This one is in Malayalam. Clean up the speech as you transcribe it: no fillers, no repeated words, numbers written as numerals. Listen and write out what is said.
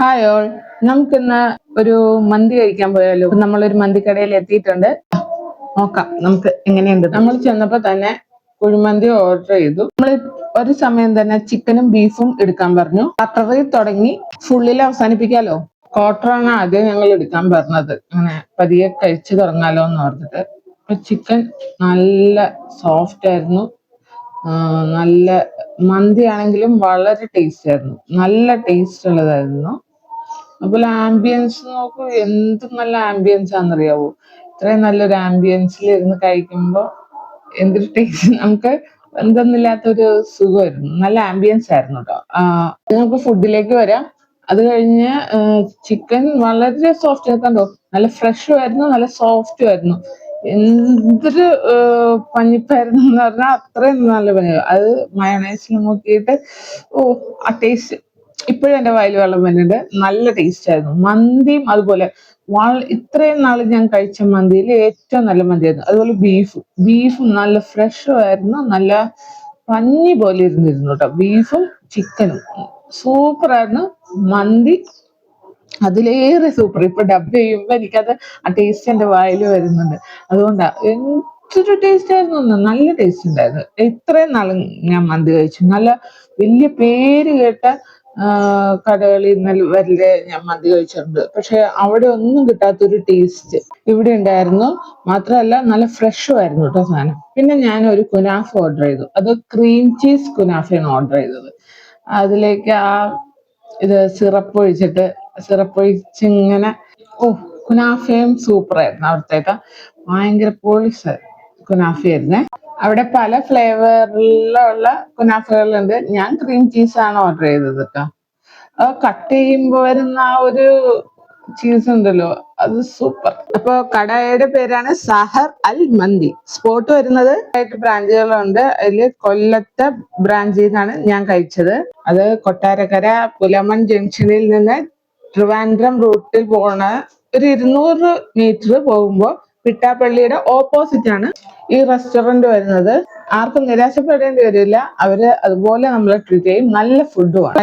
ഹായ് ഓൾ, നമുക്കിന്ന് ഒരു മന്തി കഴിക്കാൻ പോയാലോ? നമ്മളൊരു മന്തിക്കടയിൽ എത്തിയിട്ടുണ്ട്. നോക്കാം നമുക്ക് എങ്ങനെയുണ്ട്. നമ്മൾ ചെന്നപ്പോ തന്നെ കുഴിമന്തി ഓർഡർ ചെയ്തു. നമ്മൾ ഒരു സമയം തന്നെ ചിക്കനും ബീഫും എടുക്കാൻ പറഞ്ഞു. ക്വാർട്ടറിൽ തുടങ്ങി ഫുള്ളിൽ അവസാനിപ്പിക്കാലോ. ക്വാർട്ടറാണ് ആദ്യം ഞങ്ങൾ എടുക്കാൻ പറഞ്ഞത്. അങ്ങനെ പതിയെ കഴിച്ചു തുടങ്ങാലോ എന്ന് പറഞ്ഞിട്ട്. ചിക്കൻ നല്ല സോഫ്റ്റ് ആയിരുന്നു. നല്ല മന്തി ആണെങ്കിലും വളരെ ടേസ്റ്റ് ആയിരുന്നു. നല്ല ടേസ്റ്റ് ഉള്ളതായിരുന്നു. അതുപോലെ ആംബിയൻസ് നോക്കൂ, എന്ത് നല്ല ആംബിയൻസ് ആണെന്നറിയാവോ? ഇത്രയും നല്ലൊരു ആംബിയൻസിൽ ഇരുന്ന് കഴിക്കുമ്പോൾ എന്തൊരു ടേസ്റ്റ്, നമുക്ക് എന്തെന്നില്ലാത്തൊരു സുഖമായിരുന്നു. നല്ല ആംബിയൻസ് ആയിരുന്നു കേട്ടോ. നമുക്ക് ഫുഡിലേക്ക് വരാം. അത് കഴിഞ്ഞ് ചിക്കൻ വളരെ സോഫ്റ്റ് ആക്കണ്ടോ, നല്ല ഫ്രഷും ആയിരുന്നു, നല്ല സോഫ്റ്റും ആയിരുന്നു. എന്തൊരു പഞ്ഞിപ്പായിരുന്നു എന്ന് പറഞ്ഞാൽ അത്രയും നല്ല പഞ്ഞി. അത് മയണൈസിൽ നോക്കിയിട്ട് ആ ടേസ്റ്റ് ഇപ്പോഴും എൻ്റെ വായിൽ വെള്ളം വരുന്നുണ്ട്. നല്ല ടേസ്റ്റ് ആയിരുന്നു. മന്തിയും അതുപോലെ ഇത്രയും നാൾ ഞാൻ കഴിച്ച മന്തിയിൽ ഏറ്റവും നല്ല മന്തിയായിരുന്നു. അതുപോലെ ബീഫും നല്ല ഫ്രഷും ആയിരുന്നു, നല്ല പഞ്ഞി പോലെ ഇരുന്നിരുന്നു കേട്ടോ. ബീഫും ചിക്കനും സൂപ്പർ ആയിരുന്നു. മന്തി അതിലേറെ സൂപ്പർ. ഇപ്പൊ ഡബ് ചെയ്യുമ്പോ എനിക്കത് ആ ടേസ്റ്റ് എന്റെ വായിൽ വരുന്നുണ്ട്. അതുകൊണ്ടാ എന്തൊരു ടേസ്റ്റ് ആയിരുന്നു, നല്ല ടേസ്റ്റ് ഉണ്ടായിരുന്നു. ഇത്രയും നാളും ഞാൻ മന്തി കഴിച്ചു. നല്ല വലിയ പേര് കേട്ട കടകളിൽ നിന്ന് വരെ ഞാൻ മന്തി കഴിച്ചിട്ടുണ്ട്. പക്ഷെ അവിടെ ഒന്നും കിട്ടാത്തൊരു ടേസ്റ്റ് ഇവിടെ ഉണ്ടായിരുന്നു. മാത്രമല്ല നല്ല ഫ്രഷും ആയിരുന്നു കേട്ടോ സാധനം. പിന്നെ ഞാൻ ഒരു കുനാഫ ഓർഡർ ചെയ്തു. അത് ക്രീം ചീസ് കുനാഫയാണ് ഓർഡർ ചെയ്തത്. അതിലേക്ക് ഇത് സിറപ്പ് ഒഴിച്ചിങ്ങനെ കുനാഫയും സൂപ്പറായിരുന്നു. അവിടത്തേക്ക് ഭയങ്കര പോളിഷ് കുനാഫയായിരുന്നേ. അവിടെ പല ഫ്ലേവറിലുള്ള കുനാഫകളുണ്ട്. ഞാൻ ക്രീം ചീസാണ് ഓർഡർ ചെയ്തത് കേട്ടോ. കട്ട് ചെയ്യുമ്പോൾ വരുന്ന ആ ഒരു ചീസ് ഉണ്ടല്ലോ, അത് സൂപ്പർ. അപ്പൊ കടയുടെ പേരാണ് സഹർ അൽ മന്തി. സ്പോട്ട് വരുന്നത് ബ്രാഞ്ചുകളുണ്ട്. അതില് കൊല്ലത്തെ ബ്രാഞ്ചിൽ നിന്നാണ് ഞാൻ കഴിച്ചത്. അത് കൊട്ടാരക്കര പുലമൺ ജംഗ്ഷനിൽ നിന്ന് ട്രിവാൻഡ്രം റൂട്ടിൽ പോണ ഒരു 200 മീറ്റർ പോകുമ്പോൾ പിട്ടാപ്പള്ളിയുടെ ഓപ്പോസിറ്റ് ആണ് ഈ റെസ്റ്റോറന്റ് വരുന്നത്. ആർക്കും നിരാശപ്പെടേണ്ടി വരില്ല. അവര് അതുപോലെ നമ്മളെ ട്രീറ്റ് ചെയ്യും. നല്ല ഫുഡുമാണ്.